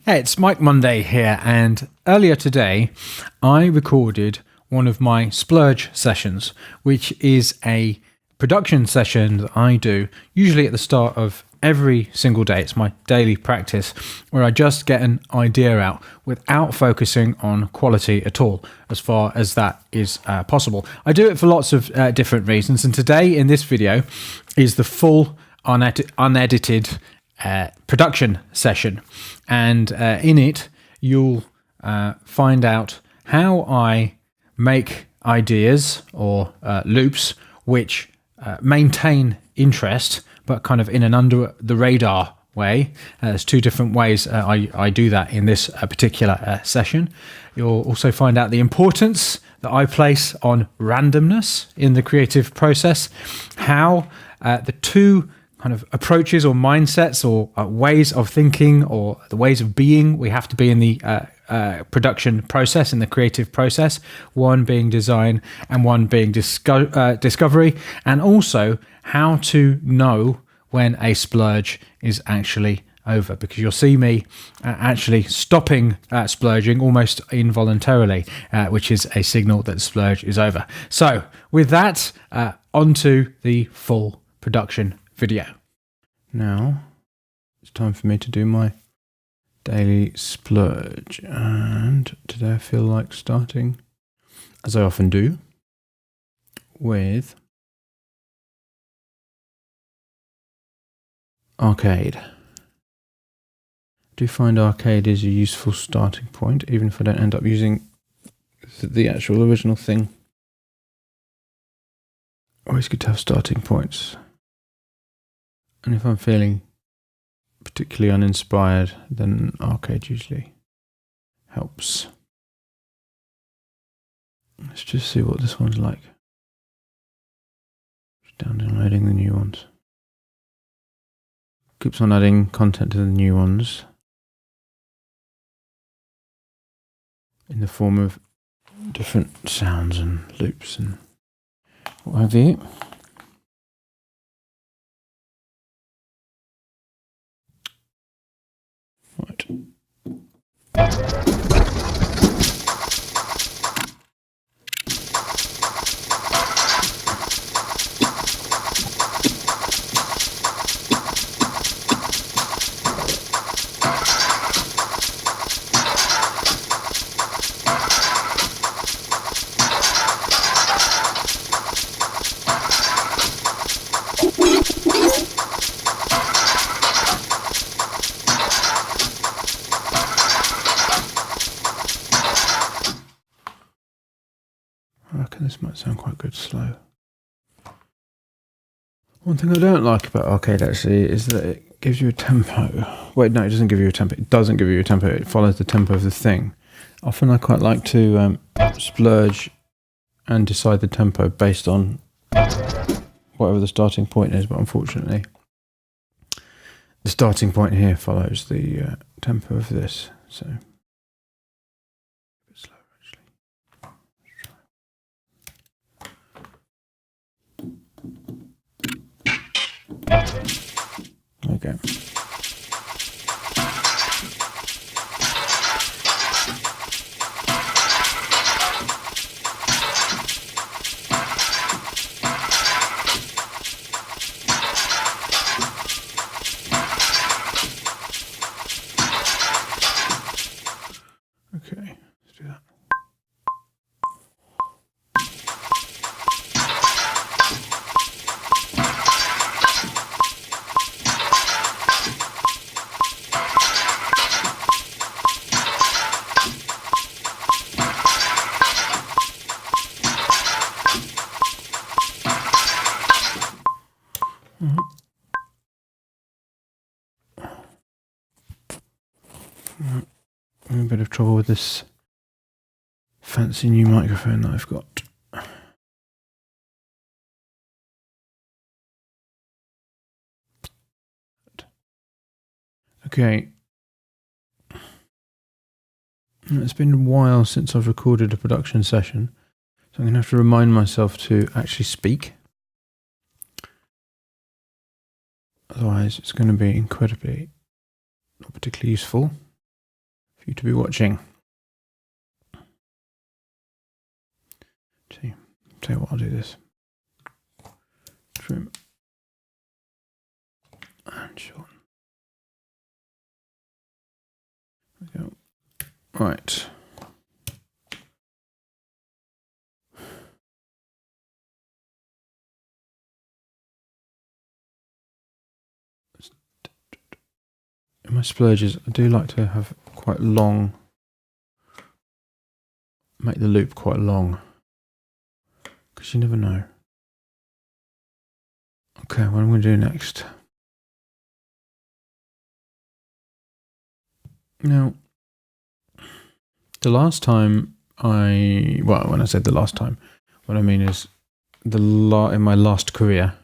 Hey, it's Mike Monday here, and earlier today I recorded one of my splurge sessions, which is a production session that I do usually at the start of every single day. It's my daily practice where I just get an idea out without focusing on quality at all, as far as that is possible. I do it for lots of different reasons, and today in this video is the full unedited production session, and in it you'll find out how I make ideas or loops which maintain interest, but kind of in an under the radar way. There's two different ways I do that in this particular session. You'll also find out the importance that I place on randomness in the creative process, how the two kind of approaches or mindsets or ways of thinking or the ways of being we have to be in the production process, in the creative process, one being design and one being discovery, and also how to know when a splurge is actually over, because you'll see me actually stopping splurging almost involuntarily, which is a signal that the splurge is over. So with that, onto the full production video. Now it's time for me to do my daily splurge, and today I feel like starting, as I often do, with arcade. I do find arcade is a useful starting point, even if I don't end up using the actual original thing. Always good to have starting points. And if I'm feeling particularly uninspired, then arcade usually helps. Let's just see what this one's like. Just downloading the new ones. Keeps on adding content to the new ones in the form of different sounds and loops and what have you. Right. I reckon this might sound quite good slow. One thing I don't like about arcade actually is that it gives you a tempo. Wait, no, it doesn't give you a tempo. It doesn't give you a tempo. It follows the tempo of the thing. Often I quite like to splurge and decide the tempo based on whatever the starting point is, but unfortunately the starting point here follows the tempo of this. So a bit slower actually. Okay. Okay, let's do that. I'm in a bit of trouble with this fancy new microphone that I've got. Okay. It's been a while since I've recorded a production session, so I'm going to have to remind myself to actually speak. Otherwise, it's going to be incredibly not particularly useful. you to be watching. See, tell you what, I'll do this. Trim and shorten. There we go. Right. In my splurges, I do like to have quite long, make the loop quite long, because you never know. Okay, what I'm going to do next. Now, the last time when I said the last time, what I mean is in my last career,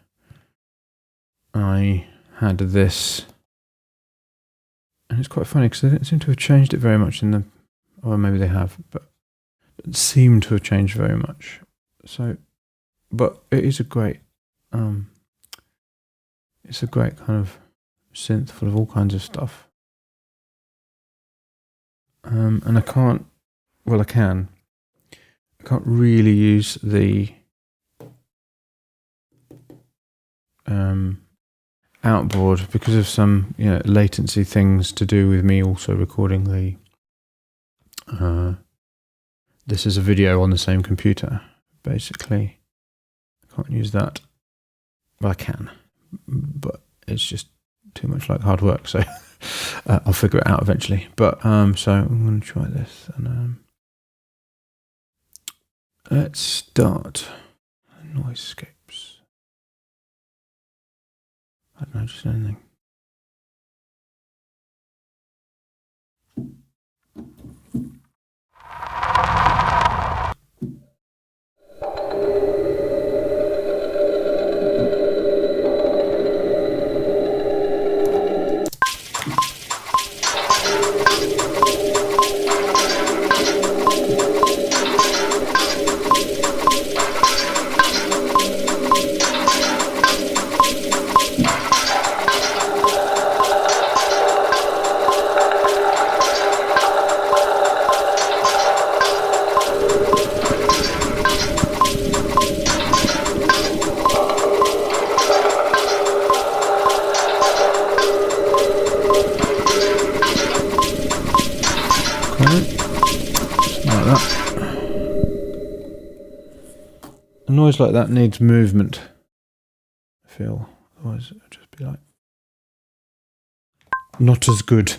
I had this, and it's quite funny because they don't seem to have changed it very much or maybe they have, but it seemed to have changed very much. So, but it is a great, it's a great kind of synth full of all kinds of stuff. And I can't really use the outboard because of some latency things to do with me also recording this is a video on the same computer. Basically, I can't use that. Well, I can, but it's just too much like hard work, so I'll figure it out eventually. But so I'm going to try this, and let's start Noisescapes. I don't know, just anything. A noise like that needs movement, I feel. Otherwise it'll just be like not as good.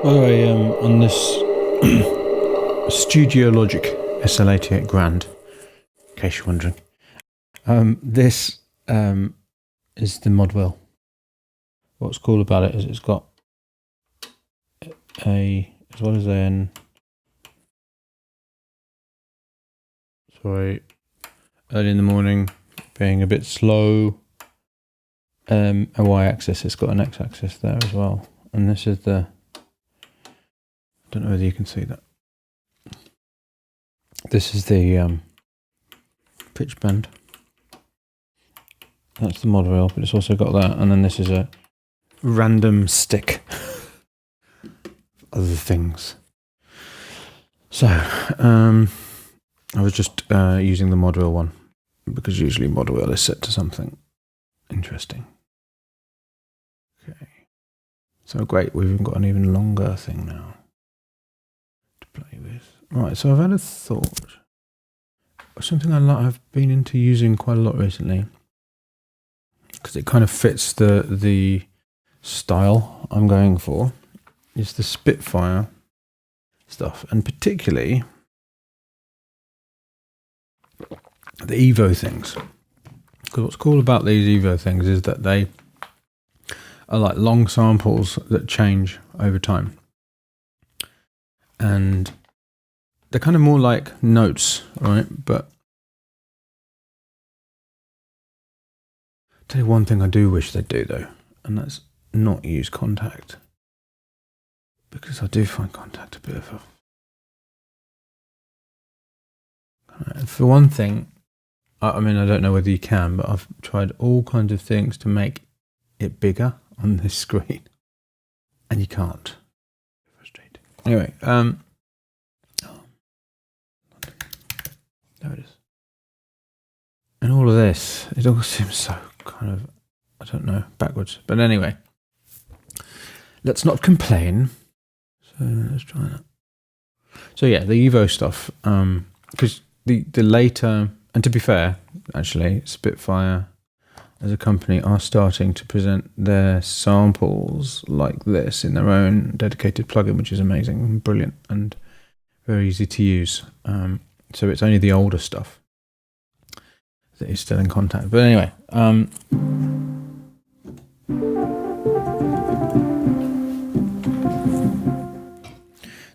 By the way, on this Studio Logic SL88 Grand, in case you're wondering, this is the mod wheel. What's cool about it is it's got as well as early in the morning being a bit slow, a y-axis, it's got an x-axis there as well, and this is I don't know whether you can see that. This is the pitch bend. That's the mod wheel, but it's also got that, and then this is a random stick. Other things. So, I was just using the mod wheel one because usually mod wheel is set to something interesting. Okay. So great, we've even got an even longer thing now to play with. Right, so I've had a thought. Something I've been into using quite a lot recently because it kind of fits the style I'm going for is the Spitfire stuff, and particularly the Evo things. Because what's cool about these Evo things is that they are like long samples that change over time. And they're kind of more like notes, right? But I'll tell you one thing I do wish they'd do though, and that's not use Kontakt. Because I do find Kontakt a bit of a... For one thing, I mean, I don't know whether you can, but I've tried all kinds of things to make it bigger on this screen, and you can't. Frustrating. Anyway, there it is. And all of this, it all seems so kind of, I don't know, backwards. But anyway, let's not complain. So let's try that. So yeah, the Evo stuff, because the later, and to be fair, actually, Spitfire as a company are starting to present their samples like this in their own dedicated plugin, which is amazing and brilliant and very easy to use. So it's only the older stuff that is still in Kontakt. But anyway,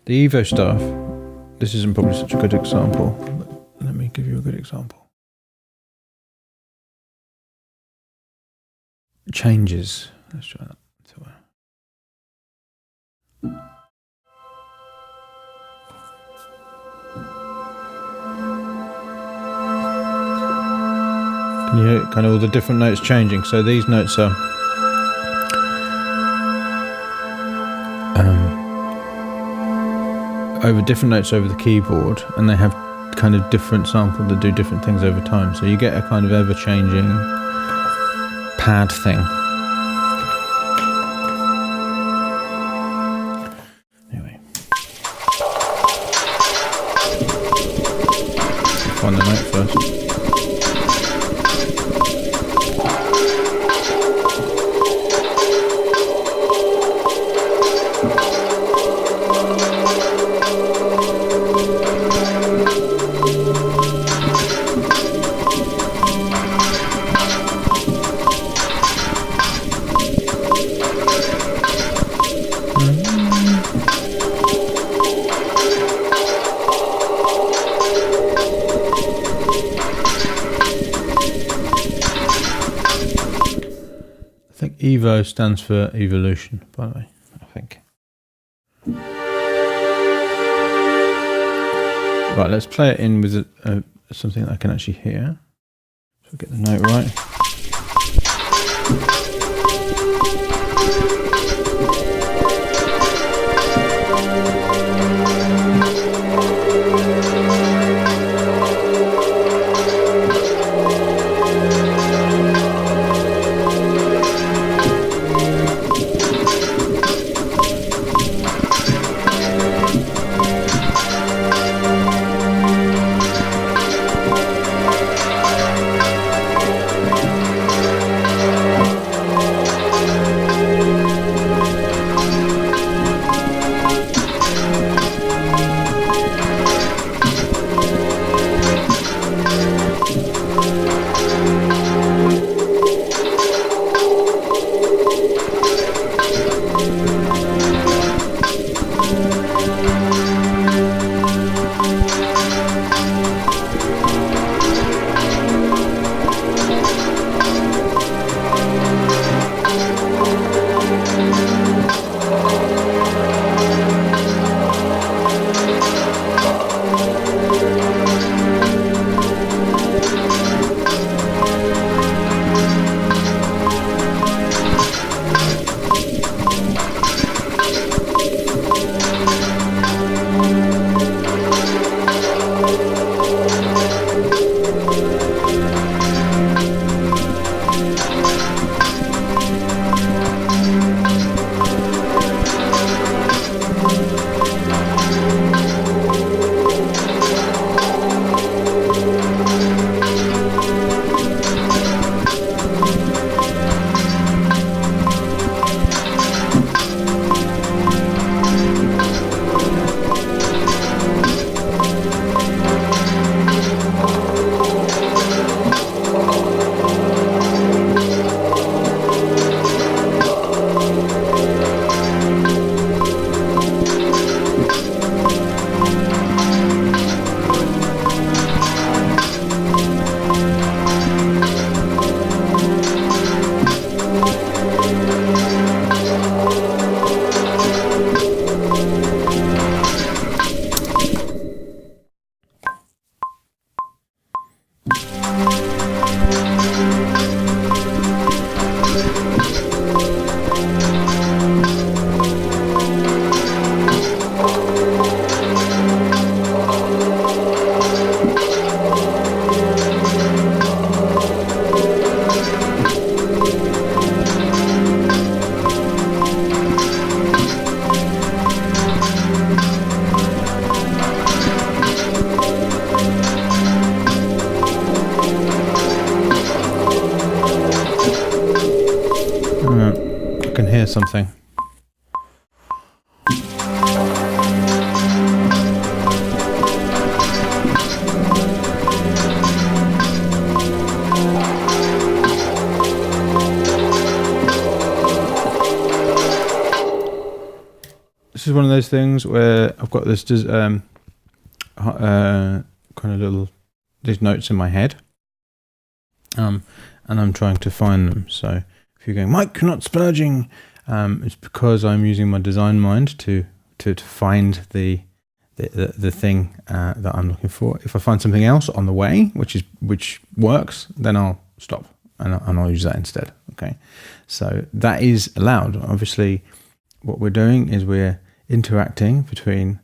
the Evo stuff, this isn't probably such a good example, but let me give you a good example. Changes. Let's try that. Can you hear kind of all the different notes changing? So these notes are over different notes over the keyboard, and they have kind of different samples that do different things over time. So you get a kind of ever-changing pad thing. Anyway, find the note first. Evo stands for evolution, by the way, I think. Right, let's play it in with something that I can actually hear. So get the note right. something. This is one of those things where I've got this kind of little these notes in my head, and I'm trying to find them. So if you're going, Mike, you're not splurging, it's because I'm using my design mind to find the thing that I'm looking for. If I find something else on the way which works, then I'll stop and I'll use that instead. Okay, so that is allowed. Obviously, what we're doing is we're interacting between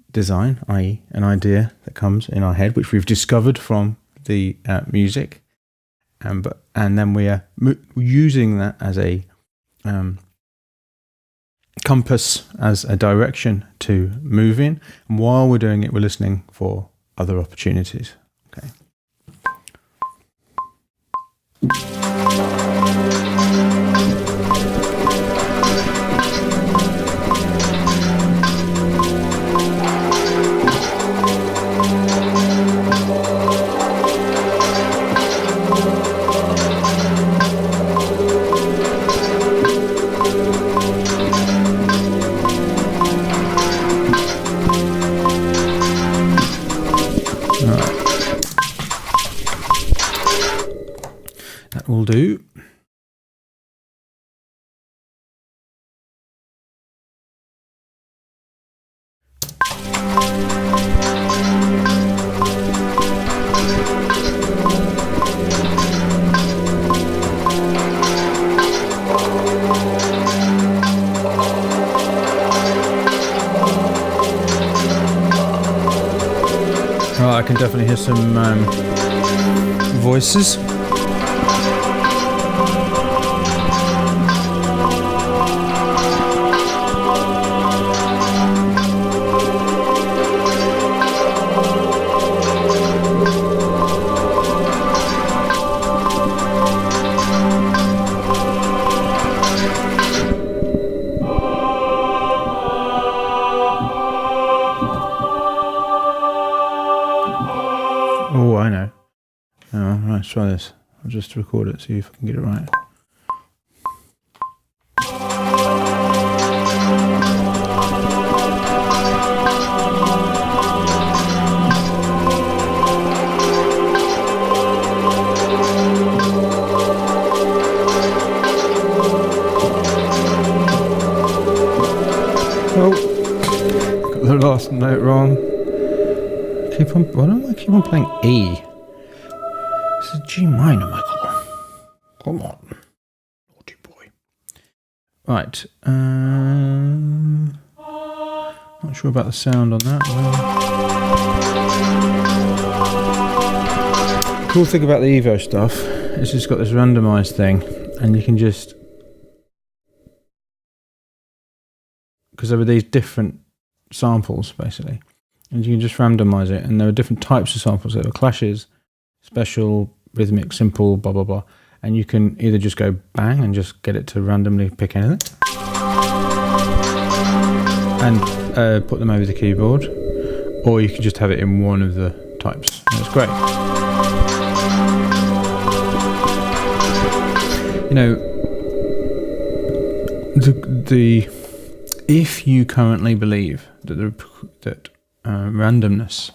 design, i.e. an idea that comes in our head, which we've discovered from the music, and then we are using that as a compass, as a direction to move in. And while we're doing it, we're listening for other opportunities. Okay. That will do. I can definitely hear some voices. Oh, I know. Oh, right, let's try this. I'll just record it, see if I can get it right. Oh, got the last note wrong. Why don't I keep on playing E? This is G minor, Michael. Come on. Naughty boy. Right. Not sure about the sound on that. Cool thing about the Evo stuff is it's got this randomized thing, and you can just, because there are these different samples basically, and you can just randomize it, and there are different types of samples. There are clashes, special, rhythmic, simple, blah blah blah, and you can either just go bang and just get it to randomly pick anything, and put them over the keyboard, or you can just have it in one of the types. And it's great. You know, if you currently believe that randomness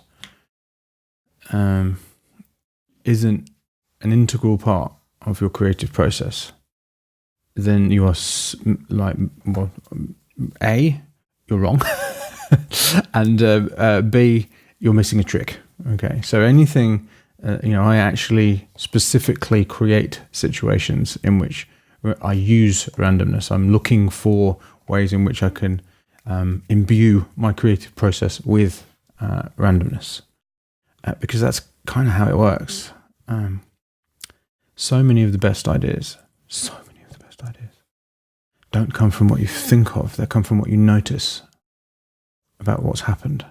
isn't an integral part of your creative process, then you are A, you're wrong, and B, you're missing a trick. Okay, so anything, I actually specifically create situations in which I use randomness. I'm looking for ways in which I can imbue my creative process with randomness, because that's kind of how it works. So many of the best ideas don't come from what you think of, they come from what you notice about what's happened.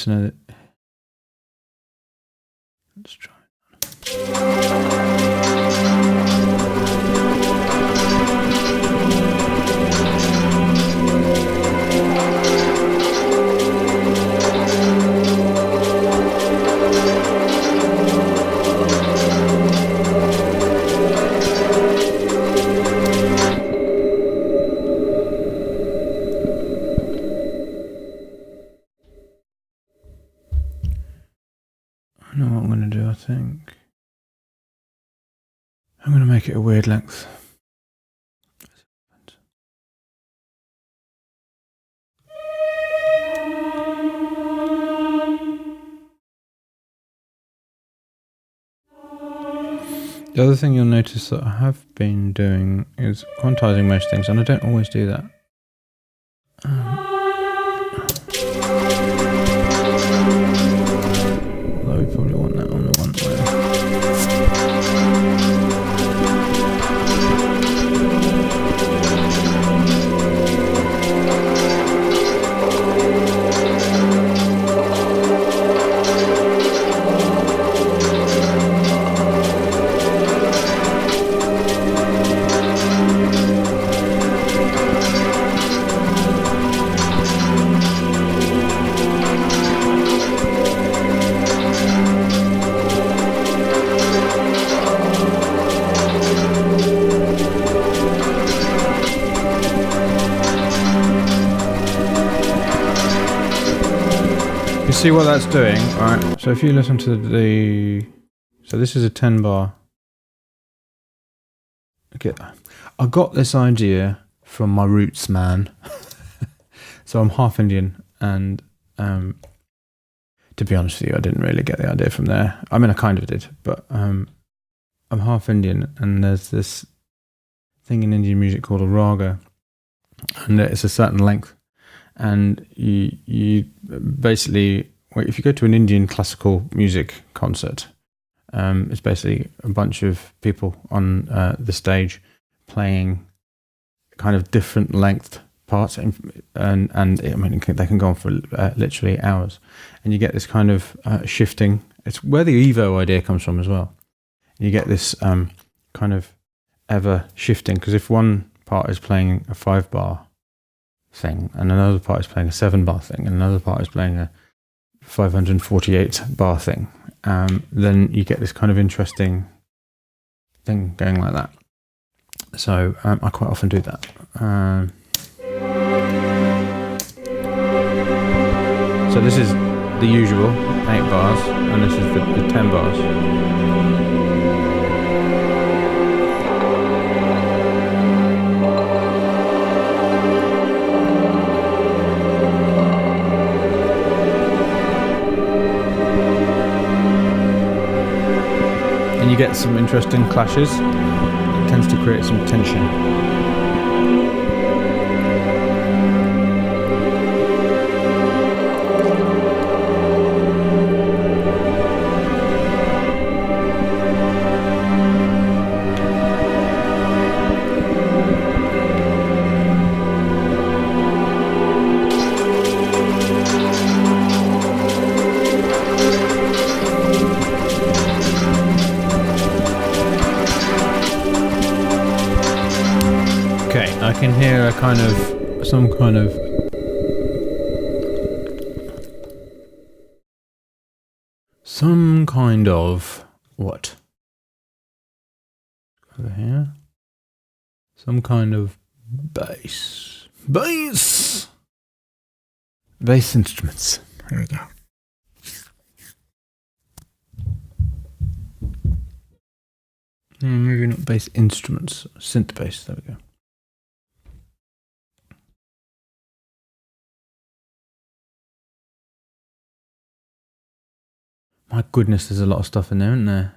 listener. Let's try. I know what I'm going to do, I think. I'm going to make it a weird length. The other thing you'll notice that I have been doing is quantizing most things, and I don't always do that. Although we probably want that on the one way. See what that's doing, alright? So if you listen to so this is a 10 bar. Okay, I got this idea from my roots, man. So I'm half Indian, and to be honest with you, I didn't really get the idea from there. I mean, I kind of did, but I'm half Indian, and there's this thing in Indian music called a raga, and it's a certain length. And you basically, if you go to an Indian classical music concert, it's basically a bunch of people on the stage playing kind of different length parts, and I mean they can go on for literally hours, and you get this kind of shifting. It's where the Evo idea comes from as well. You get this kind of ever shifting, because if one part is playing a 5 bar thing, and another part is playing a 7 bar thing, and another part is playing a 548 bar thing, then you get this kind of interesting thing going like that. So I quite often do that. So this is the usual 8 bars, and this is the 10 bars. And you get some interesting clashes. It tends to create some tension. I can hear some kind of what? Over here. Some kind of bass instruments. There we go. Maybe not bass instruments, synth bass. There we go. My goodness, there's a lot of stuff in there, isn't there?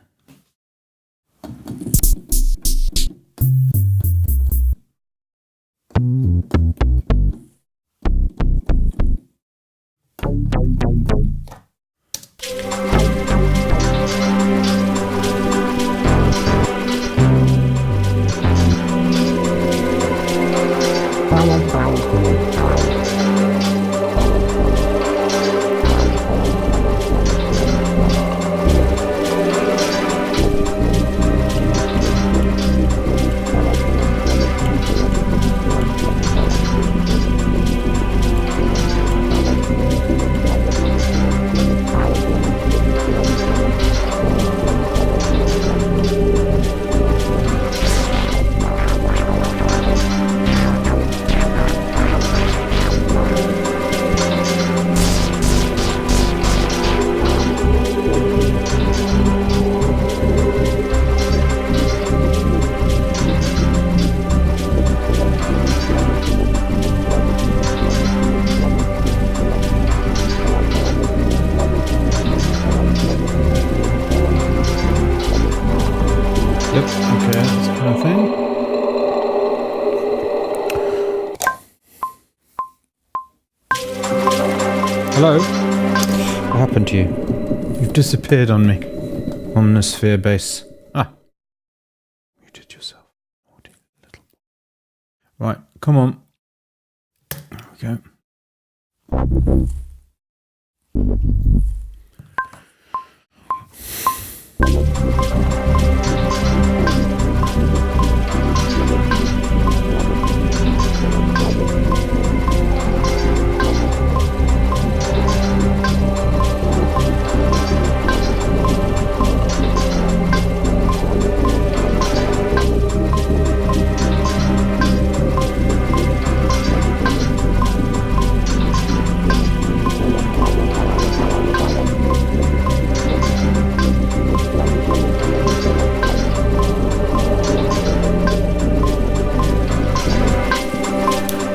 You've disappeared on me. Omnisphere base. Ah. You did yourself. Little. Right, come on. There we go.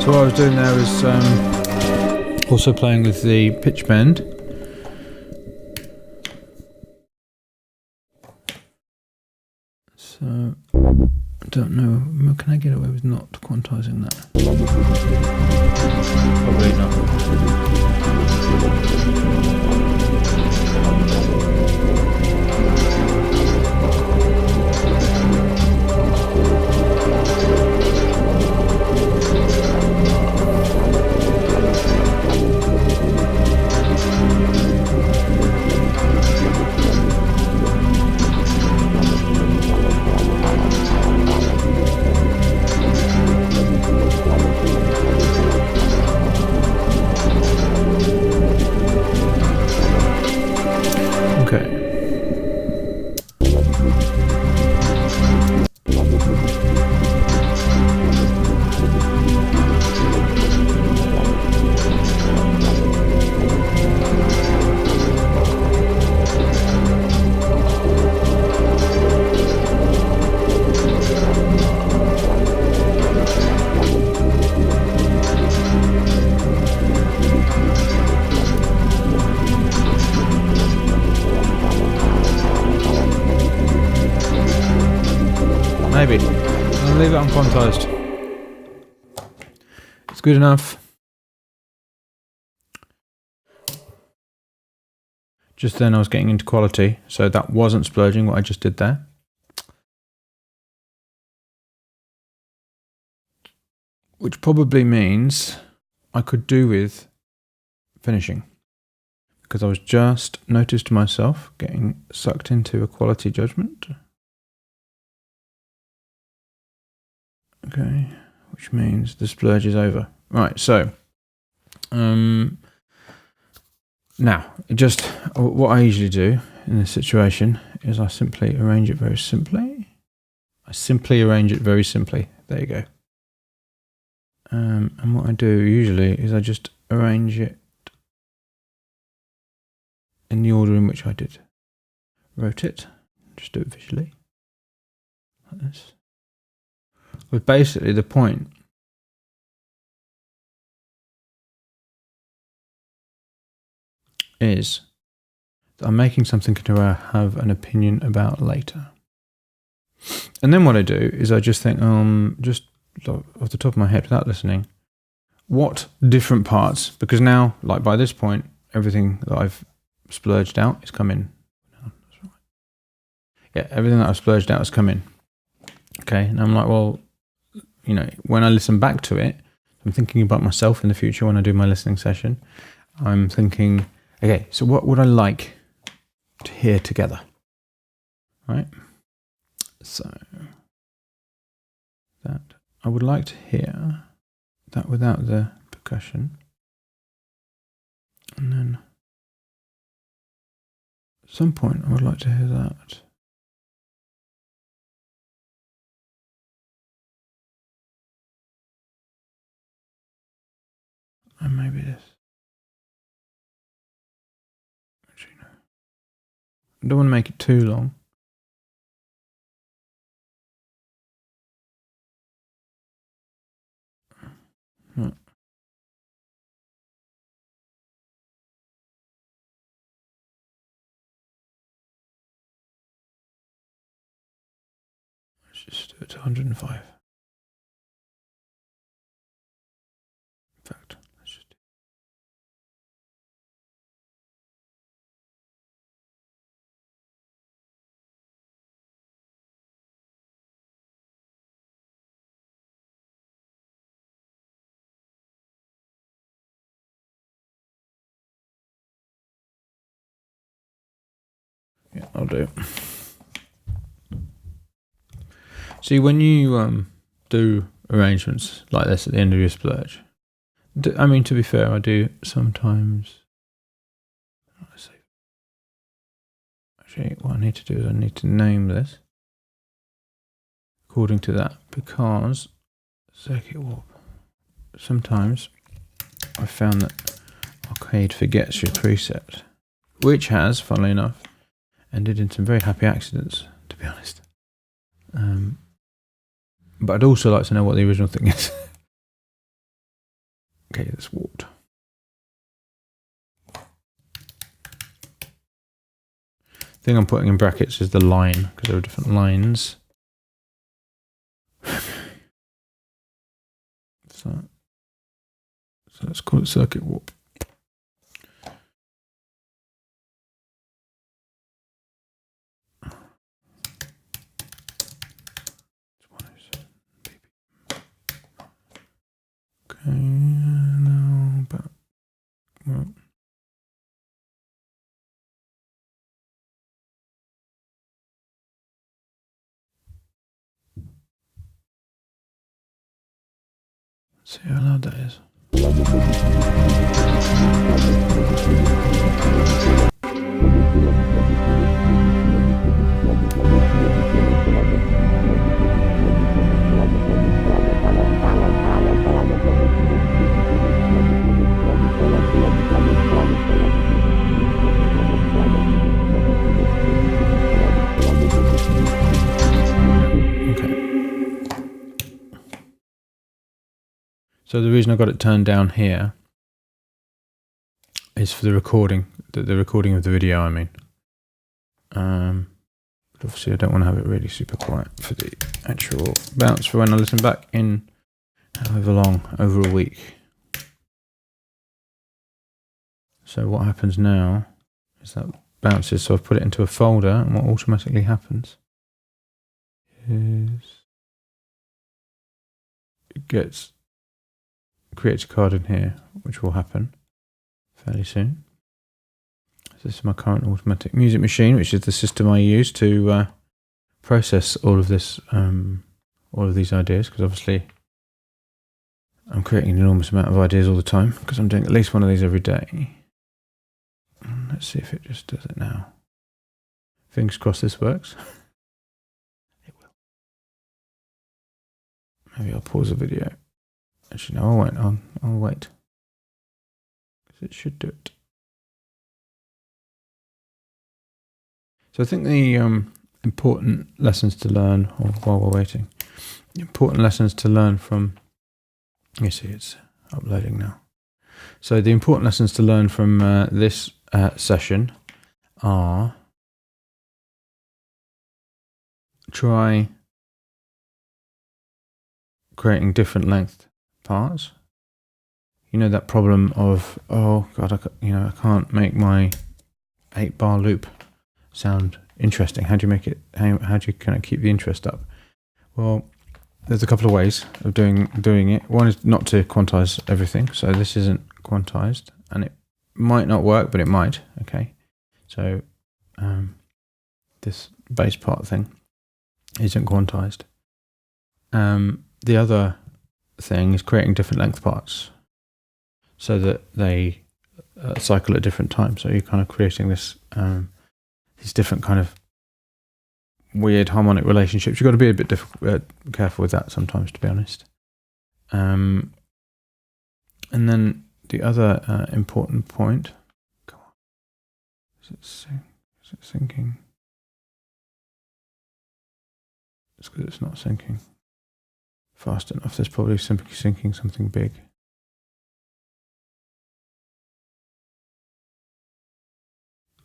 So what I was doing there was also playing with the pitch bend. So I don't know, can I get away with not quantizing that? Probably not. Maybe. I'll leave it unquantized. It's good enough. Just then I was getting into quality, so that wasn't splurging what I just did there. Which probably means I could do with finishing. Because I was just noticed myself getting sucked into a quality judgment. Okay, which means the splurge is over. Right, so now, just what I usually do in this situation is I simply arrange it very simply. There you go. And what I do usually is I just arrange it in the order in which I did. Wrote it, just do it visually, like this. But basically the point is that I'm making something to have an opinion about later. And then what I do is I just think, just off the top of my head without listening, what different parts, because now, like by this point, everything that I've splurged out is come in. Yeah, everything that I've splurged out has come in. Okay, and I'm like, well, you know, when I listen back to it, I'm thinking about myself in the future when I do my listening session. I'm thinking, okay, so what would I like to hear together? Right? So that I would like to hear that without the percussion. And then at some point I would like to hear that. And maybe this. Actually, no. I don't want to make it too long. No. Let's just do it to 105. In fact, let's just do Yeah, I'll do. See, when you do arrangements like this at the end of your splurge, I mean, to be fair, I do sometimes. Let's see. Actually, what I need to do is I need to name this according to that, because circuit warp. Sometimes I found that Arcade forgets your preset, which has, funnily enough, ended in some very happy accidents, to be honest. But I'd also like to know what the original thing is. Okay, that's warped. The thing I'm putting in brackets is the line, because there are different lines. So let's call it circuit warp. Okay, now back. Well. See how loud that is. So the reason I got it turned down here is for the recording, the recording of the video, I mean. But obviously I don't want to have it really super quiet for the actual bounce for when I listen back in however long, over a week. So what happens now is that bounces, so I've put it into a folder, and what automatically happens is it creates a card in here, which will happen fairly soon. So this is my current automatic music machine, which is the system I use to process all of this, all of these ideas, because obviously I'm creating an enormous amount of ideas all the time, because I'm doing at least one of these every day. Let's see if it just does it now. Fingers crossed this works. It will. Maybe I'll pause the video. Actually, no, I won't. I'll wait. Because it should do it. So I think the important lessons to learn, or while we're waiting, important lessons to learn from, you see it's uploading now. So the important lessons to learn from this session are: try creating different length parts. You know that problem of, oh god, I can't make my 8-bar loop sound interesting. How do you make it? How do you kind of keep the interest up? Well, there's a couple of ways of doing it. One is not to quantize everything. So this isn't quantized, and it might not work, but it might. Okay, so this bass part thing isn't quantized. The other thing is creating different length parts so that they cycle at different times. So you're kind of creating this these different kind of weird harmonic relationships. You've got to be a bit careful with that sometimes, to be honest. And then the other important point. Come on, is it syncing? It's because it's not syncing fast enough. There's probably simply syncing something big.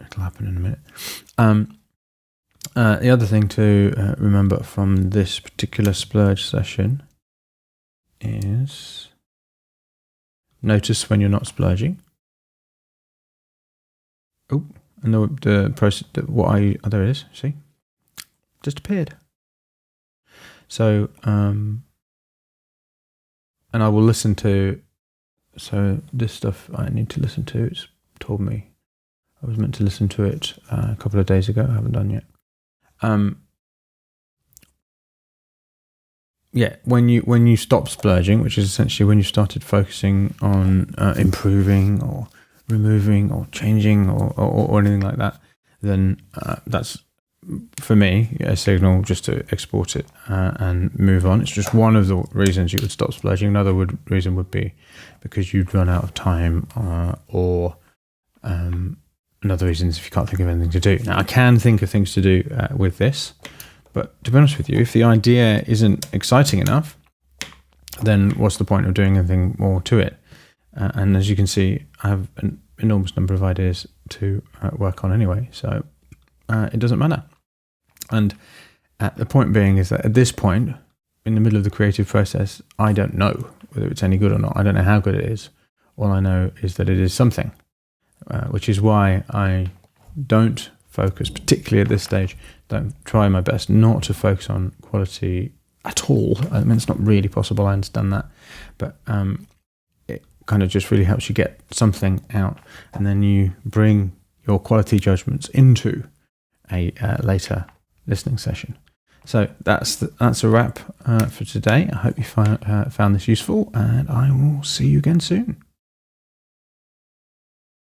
It'll happen in a minute. The other thing to remember from this particular splurge session is notice when you're not splurging. Oh, and the process. Oh, there it is. See, just appeared. So, and I will listen to. So this stuff I need to listen to. It's told me I was meant to listen to it a couple of days ago. I haven't done yet. When you stop splurging, which is essentially when you started focusing on improving or removing or changing or anything like that, then that's, for me, a signal just to export it and move on. It's just one of the reasons you would stop splurging. Another reason would be because you'd run out of time, or another reason is if you can't think of anything to do. Now, I can think of things to do with this, but to be honest with you, if the idea isn't exciting enough, then what's the point of doing anything more to it? And as you can see, I have an enormous number of ideas to work on anyway, so it doesn't matter. And the point being is that at this point, in the middle of the creative process, I don't know whether it's any good or not. I don't know how good it is. All I know is that it is something, which is why I don't focus, particularly at this stage, don't try my best not to focus on quality at all. I mean, it's not really possible, I understand that, but it kind of just really helps you get something out, and then you bring your quality judgments into a later listening session. So that's a wrap for today. I hope you found this useful, and I will see you again soon.